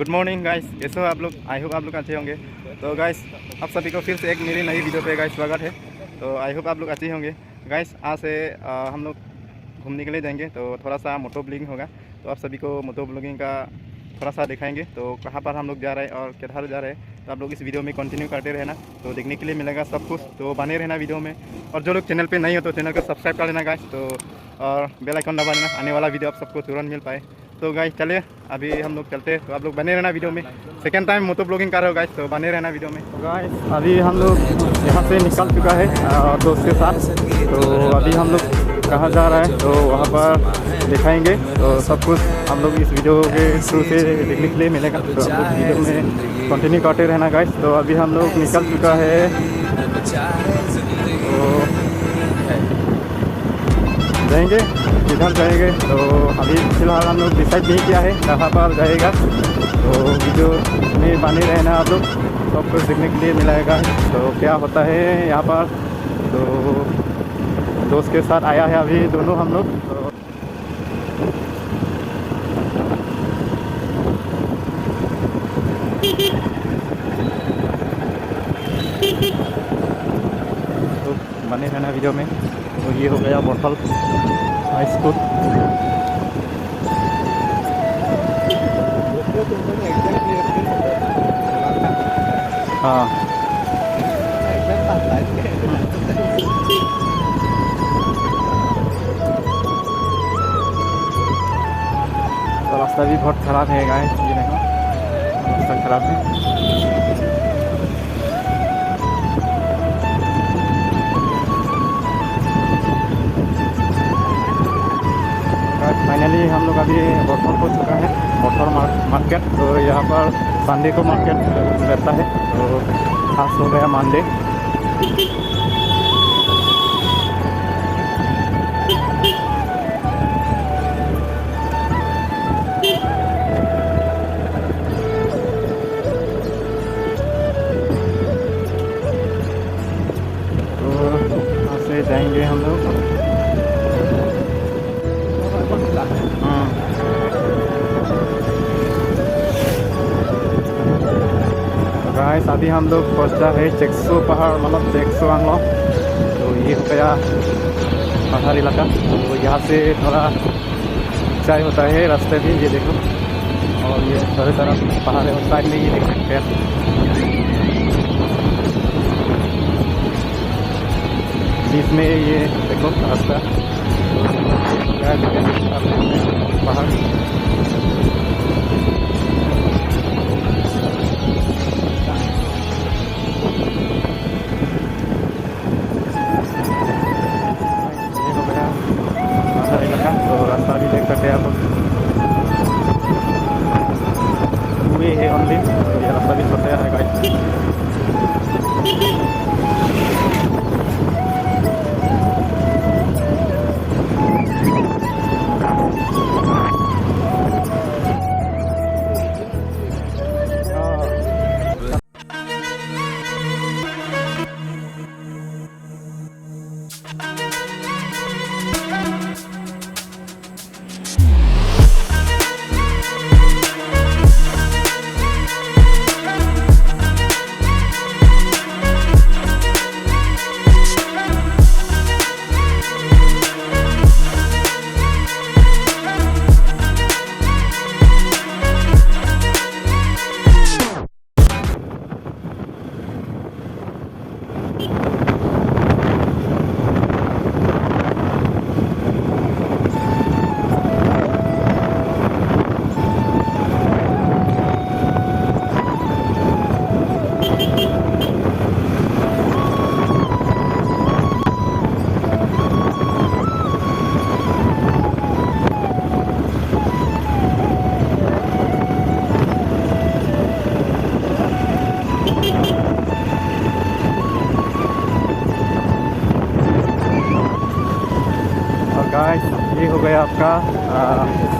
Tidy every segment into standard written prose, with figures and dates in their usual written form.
Good morning guys, कैसे हो आप लोग। आई होप आप लोग अच्छे होंगे। तो गाइस आप सभी को फिर से एक मेरी नई वीडियो पे गाइस स्वागत है। तो आई होप आप लोग अच्छे होंगे। गाइस आज से हम लोग घूमने के लिए जाएंगे, तो थोड़ा सा मोटो ब्लॉगिंग होगा। तो आप सभी को मोटो ब्लॉगिंग का थोड़ा सा दिखाएंगे, तो कहाँ पर हम लोग जा रहे हैं और किधर जा रहे हैं। तो आप लोग इस वीडियो में कंटिन्यू करते रहना, तो देखने के लिए मिलेगा सब कुछ। तो बने रहना वीडियो में, और जो लोग चैनल पे नहीं हो तो चैनल को सब्सक्राइब कर लेना गाइस, तो और बेल आइकन दबा देना, आने वाला वीडियो आप सबको तुरंत मिल पाए। तो गाइस चलिए अभी हम लोग चलते हैं, तो आप लोग बने रहना वीडियो में। सेकंड टाइम मोटो ब्लॉगिंग कर रहे हो गाइस, तो बने रहना वीडियो में। तो गाइस अभी हम लोग यहाँ से निकल चुका है दोस्त के साथ। तो अभी हम लोग कहाँ जा रहा है तो वहाँ पर दिखाएंगे, तो सब कुछ हम लोग इस वीडियो के थ्रू से देखने के लिए मिलेगा। तो आप लोग वीडियो में कंटिन्यू करते रहना गाइस। तो अभी हम लोग निकल चुका है, तो जाएंगे किधर जाएंगे। तो अभी फ़िलहाल हम लोग डिसाइड नहीं किया है कहाँ पर जाएगा, तो वीडियो में बने रहना आप लोग, सब कुछ देखने के लिए मिलेगा। तो क्या होता है यहाँ पर, तो दोस्त के साथ आया है अभी दोनों हम लोग। तो बने रहना वीडियो में। तो ये हो गया बोतल हाई स्कूल। हाँ तो रास्ता भी बहुत ख़राब है गाइस, ये देखो रास्ता ख़राब है। फाइनली हम लोग अभी बोथल हो चुका है, बोथल मार्केट। तो यहाँ पर संडे को मार्केट रहता है, तो खास हो गया मंडे। तो यहाँ से जाएंगे हम लोग। गाइस अभी हम लोग पहुंचा है चेक्सो पहाड़, मतलब चेक्सो आंगलो। तो ये हो गया पहाड़ इलाका। तो यहाँ से थोड़ा ऊंचाई होता है रास्ते भी, ये देखो। और ये सारे तरफ पहाड़ है, उस साइड में ये देख सकते हैं। बीच में ये देखो रास्ता पहाड़। तो रास्ता भी देख सकते हैं आप, हुए है ओनली। ये रास्ता भी छोटा है गाइस। गाइस ये हो गया आपका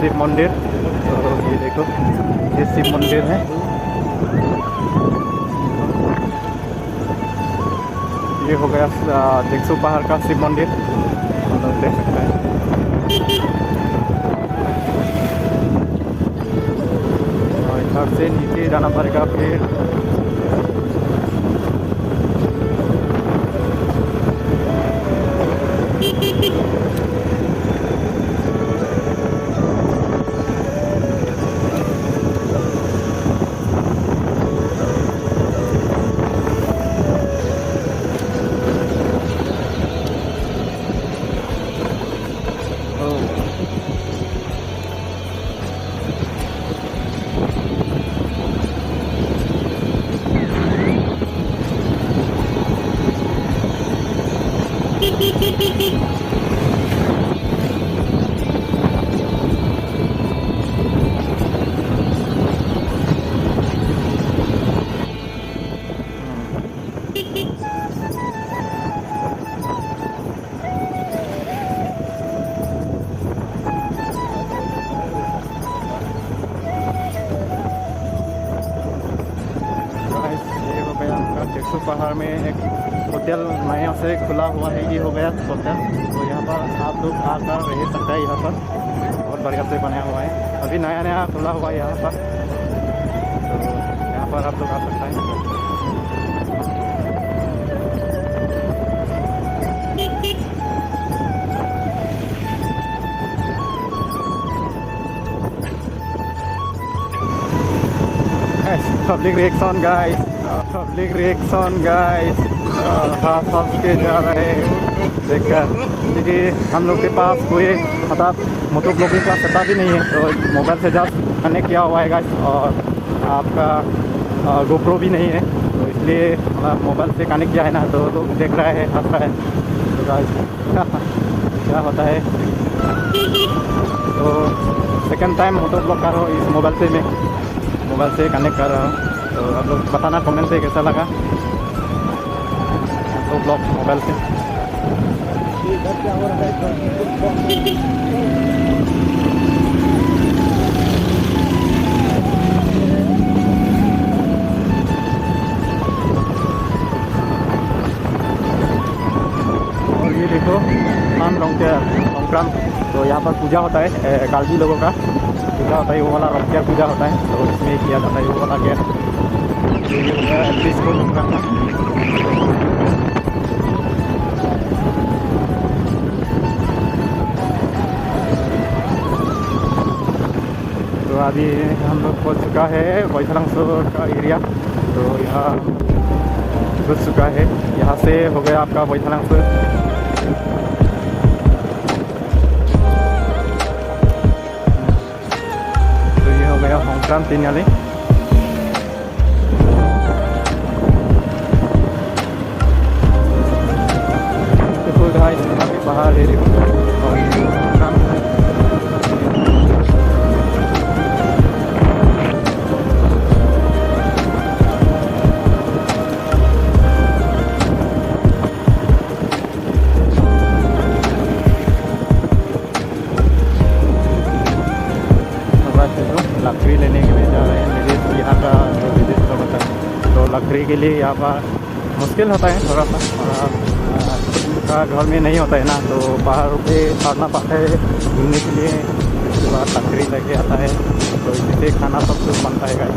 शिव मंदिर। तो ये देखो ये शिव मंदिर है। ये हो गया चेक्सो पहाड़ का शिव मंदिर, मतलब देख सकते हैं। और घर से नीचे जाना पड़ेगा फिर। टेक्सू पहाड़ में एक होटल नया से खुला हुआ है, ये हो गया होटल। तो यहाँ पर आप लोग आकर रह सकते हैं। यहाँ पर बहुत बढ़िया से बनाया हुआ है, अभी नया नया खुला हुआ है यहाँ पर। तो यहाँ पर आप लोग आ सकते हैं। Public reaction guys, public reaction guys, हंस के जा रहे हैं देखकर, क्योंकि हम लोग के पास कोई मतलब मोटो ब्लॉगिंग का सेटअप भी नहीं है। तो मोबाइल से जस्ट कनेक्ट किया हुआ है गाइस, और आपका गोप्रो भी नहीं है, तो इसलिए मतलब मोबाइल से कनेक्ट किया है ना, तो लोग देख रहे हैं, हंस रहे हैं। तो गाइस क्या होता है, तो सेकंड टाइम मोटो ब्लॉग कर रहा हूँ इस मोबाइल से, मैं मोबाइल से कनेक्ट कर रहा हूँ। तो आप लोग बताना कमेंट से कैसा लगा तो ब्लॉग मोबाइल से। और ये देखो नाम लॉन्गक्रम, तो यहाँ पर पूजा होता है कालजी लोगों का पूजा होता है, वो वाला रॉकेट पूजा होता है, तो इसमें किया जाता है वो वाला गेट। तो ये हो गया इसको तो अभी हम लोग पहुँच चुका है वैथलांगसो का एरिया। तो यहाँ घुस चुका है, यहाँ से हो गया आपका वैथलांगसो। होंगक्राम तीनयाली। देखो गाइस पहाड़ है, लकड़ी लेने के लिए जा रहे हैं। मेरे यहाँ का जो विदेश का होता है, तो लकड़ी के लिए यहाँ पर मुश्किल होता है थोड़ा सा, का घर में नहीं होता है ना, तो पहाड़ों पे चढ़ना पड़ता है घूमने के लिए। उसके बाद लकड़ी लेके आता है, तो इसी से खाना सब कुछ बनता है गाइस।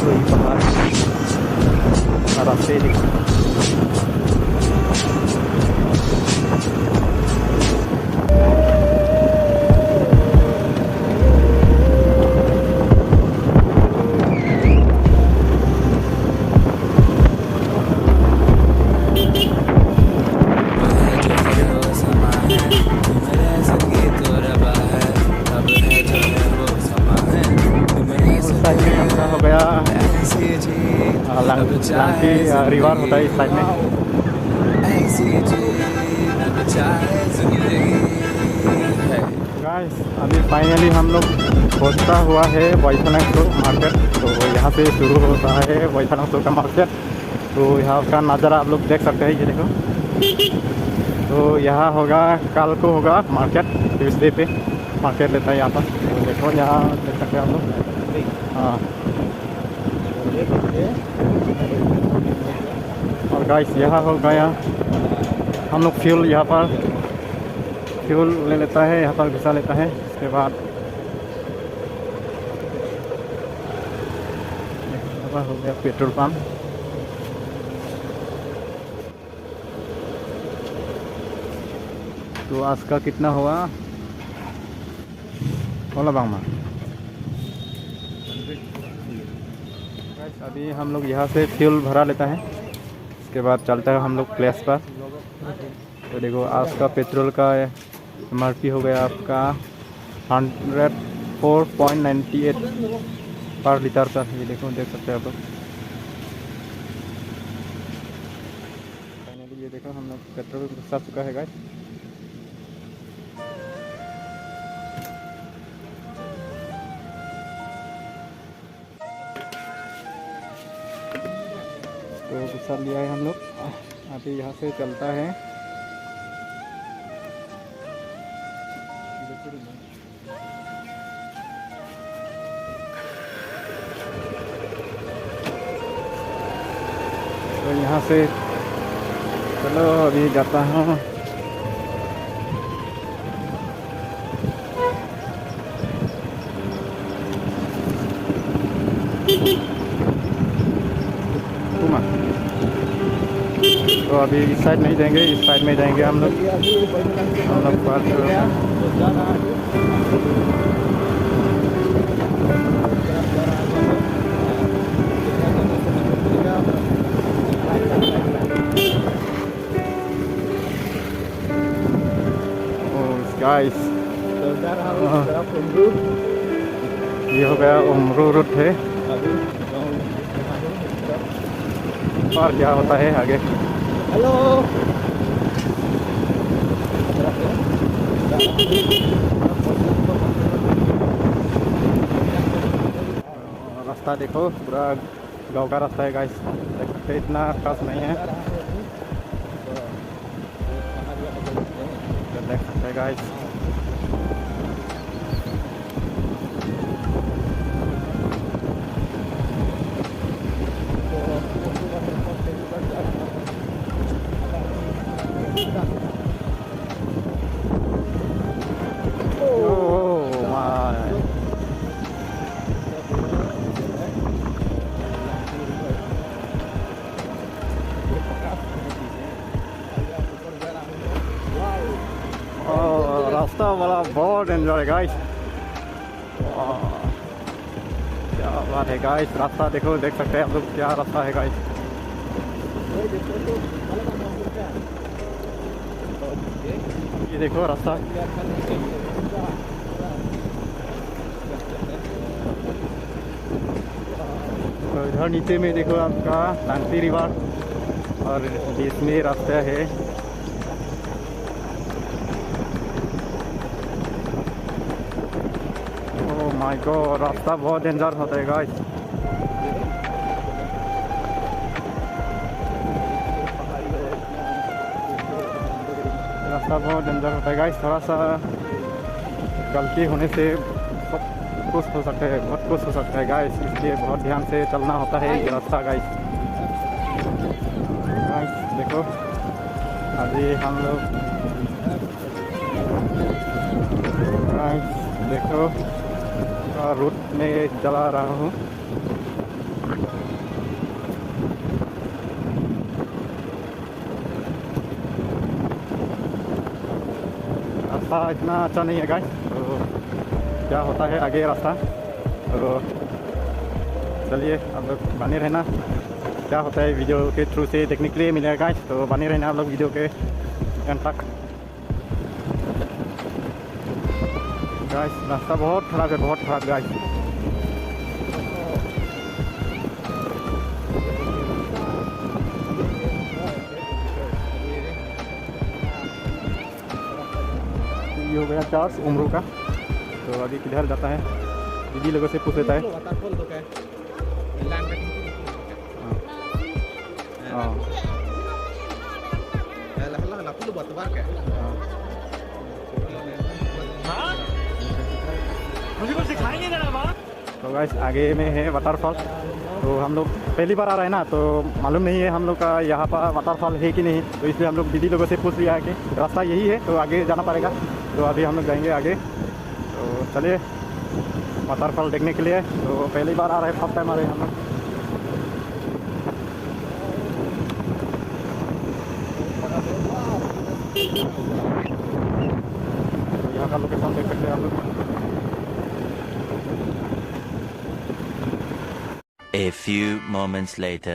तो ये पहाड़ रास्ते हो गया लांकी रिवर होता है इस साइड में। गाइस अभी फाइनली हम लोग पहुंचता हुआ है वैथलांगसो मार्केट। तो यहाँ से शुरू होता है वैथलांगसो का मार्केट। तो यहाँ का नज़ारा आप लोग देख सकते हैं, ये देखो। तो यहाँ होगा कल को होगा मार्केट, ट्यूसडे पे मार्केट लेता है यहाँ पर। तो देखो यहाँ देख सकते हैं आप लोग। हाँ और गाइस यहाँ हो गया हम लोग फ्यूल, यहाँ पर फ्यूल ले लेता है, यहाँ पर घुसा लेता है। इसके बाद वह हो गया पेट्रोल पंप। तो आज का कितना हुआ ओला बांगमा। अभी हम लोग यहाँ से फ्यूल भरा लेता है, उसके बाद चलता है हम लोग प्लेस पर। तो देखो आज का पेट्रोल का MRP हो गया आपका 104.98 पर लीटर का। ये देखो, देख सकते हैं आप लोग। फाइनली ये देखो हम लोग पेट्रोल घुसा चुका है गाइस। तो घुसा लिया है हम लोग। अभी यहाँ से चलता है तो यहाँ से चलो अभी जाता हूँ। तो अभी इस साइड नहीं जाएंगे, इस साइड में जाएंगे हम लोग पास। गाइस ये हो गया उमरू रूट है। और क्या होता है आगे। हेलो रास्ता देखो, पूरा गांव का रास्ता है गाइस। देख सकते हैं, इतना खास नहीं है, देख सकते हैं गाइस। रास्ता वाला बहुत एंजॉय है गाइस। क्या बात है गाइस, रास्ता देखो, देख सकते हैं आप लोग क्या रास्ता है गाइस। ये देखो रास्ता। तो इधर नीचे में देखो आपका शांति रिवर और बीच में रास्ता है। माय गॉड, रास्ता बहुत डेंजर होता है गाइस। रास्ता बहुत डेंजर होता है गाइस। थोड़ा सा गलती होने से सब कुछ हो सकता है, बहुत कुछ हो सकता है गाइस, इसलिए बहुत ध्यान से चलना होता है ये रास्ता गाइस। देखो अभी हम लोग देखो रूट में चला रहा हूँ। रास्ता इतना अच्छा नहीं है गाइस, तो क्या होता है आगे रास्ता। तो चलिए आप लोग बने रहना, क्या होता है वीडियो के थ्रू से देखने के लिए मिलेगा गाइस। तो बने रहना आप लोग वीडियो के एंड तक गाइस। रास्ता बहुत खराब है, बहुत खराब गाइस। ये हो गया चार्ज उमरू का। तो अभी किधर जाता है, दीदी लोगों से पूछ लेता है। मुझे कुछ दिखाएंगे जरा वहाँ। तो गाइस आगे में है वाटरफॉल। तो हम लोग पहली बार आ रहे हैं ना, तो मालूम नहीं है हम लोग का यहाँ पर वाटरफॉल है कि नहीं। तो इसलिए हम लोग दीदी लोगों से पूछ लिया है कि रास्ता यही है, तो आगे जाना पड़ेगा। तो अभी हम लोग जाएंगे आगे। तो चलिए वाटरफॉल देखने के लिए। तो पहली बार आ रहे हैं, फर्स्ट टाइम आ रहे हैं हम लोग। A few moments later.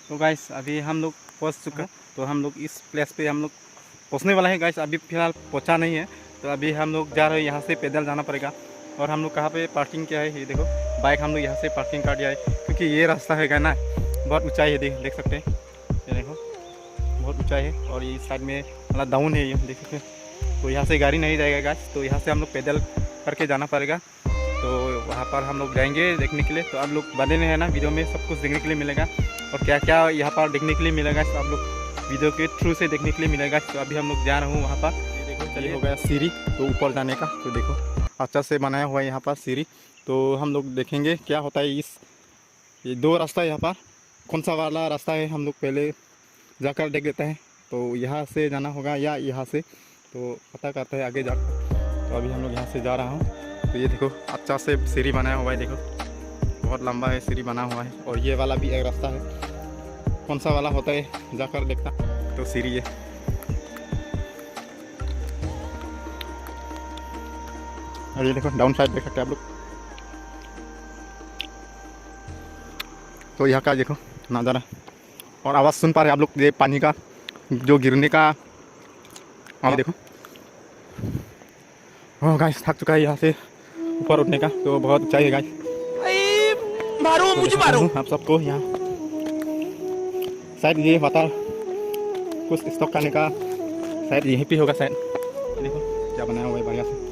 तो गाइस अभी हम लोग पहुंच चुके हैं। तो हम लोग इस प्लेस पे हम लोग पहुंचने वाला है गाइस। अभी फ़िलहाल पहुंचा नहीं है, तो अभी हम लोग जा रहे हैं। यहाँ से पैदल जाना पड़ेगा। और हम लोग कहाँ पे पार्किंग किया है ये देखो, बाइक हम लोग यहाँ से पार्किंग कर दिया है, क्योंकि ये रास्ता है ना बहुत ऊंचाई है। देख सकते हैं, ये देखो बहुत ऊंचाई है। और ये साइड में मतलब डाउन है, ये देख सकते हैं। तो यहाँ से गाड़ी नहीं जाएगा गाइस, तो यहाँ से हम लोग पैदल करके जाना पड़ेगा। तो वहाँ पर हम लोग जाएंगे देखने के लिए। तो आप लोग बने में है ना, वीडियो में सब कुछ देखने के लिए मिलेगा। और क्या क्या यहाँ पर देखने के लिए मिलेगा तो आप लोग वीडियो के थ्रू से देखने के लिए मिलेगा। तो अभी हम लोग जा रहे हूँ वहाँ पर। ये देखो चलिए हो गया सीढ़ी, तो ऊपर जाने का। तो देखो अच्छा से बनाया हुआ है यहाँ पर सीढ़ी। तो हम लोग देखेंगे क्या होता है। ये दो रास्ता है यहाँ पर, कौन सा वाला रास्ता है हम लोग पहले जाकर देख लेते हैं। तो यहाँ से जाना होगा या यहाँ से, तो पता करते हैं आगे जाकर। तो अभी हम लोग यहाँ से जा रहा हूँ। तो ये देखो अच्छा से सीढ़ी बनाया हुआ है, देखो बहुत लंबा है सीढ़ी बना हुआ है। और ये वाला भी एक रास्ता है, कौन सा वाला होता है जाकर देखता। तो सीढ़ी है, और ये देखो डाउन साइड देख सकते हैं आप लोग। तो यहाँ का देखो नज़ारा, और आवाज़ सुन पा रहे हैं आप लोग, ये पानी का जो गिरने का। और देखो हाँ गाइस, थक चुका है यहाँ से ऊपर उठने का। तो बहुत ऊंचाई है गाइस, मारो मुझे मारो आप सबको। यहाँ शायद ये वाटर कुछ स्टॉक करने का शायद यहीं पे होगा शायद। देखो क्या बनाया हुआ है बढ़िया से।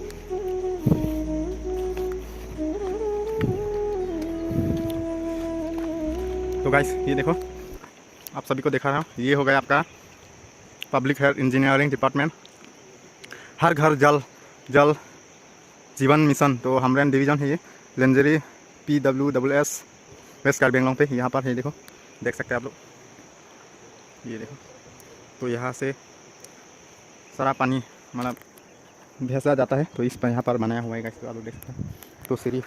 तो गाइस ये देखो आप सभी को दिखा रहा हूँ, ये हो गया आपका पब्लिक हेल्थ इंजीनियरिंग डिपार्टमेंट, हर घर जल जल जीवन मिशन। तो हमरेन डिवीज़न है ये, लेंजरी PWSS वेस्ट कार्बी आंगलॉन्ग पे यहाँ पर है। देखो देख सकते हैं आप लोग, ये देखो। तो यहाँ से सारा पानी मतलब भेजा जाता है, तो इस पर यहाँ पर बनाया हुआ है गाइस, आप लोग देख सकते हैं। तो सीढ़ी।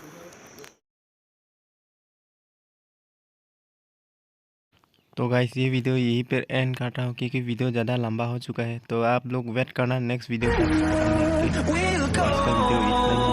तो गाइस ये वीडियो यहीं पर एंड करता हूँ, क्योंकि वीडियो ज़्यादा लंबा हो चुका है। तो आप लोग वेट करना नेक्स्ट वीडियो का। आज का वीडियो इतना ही।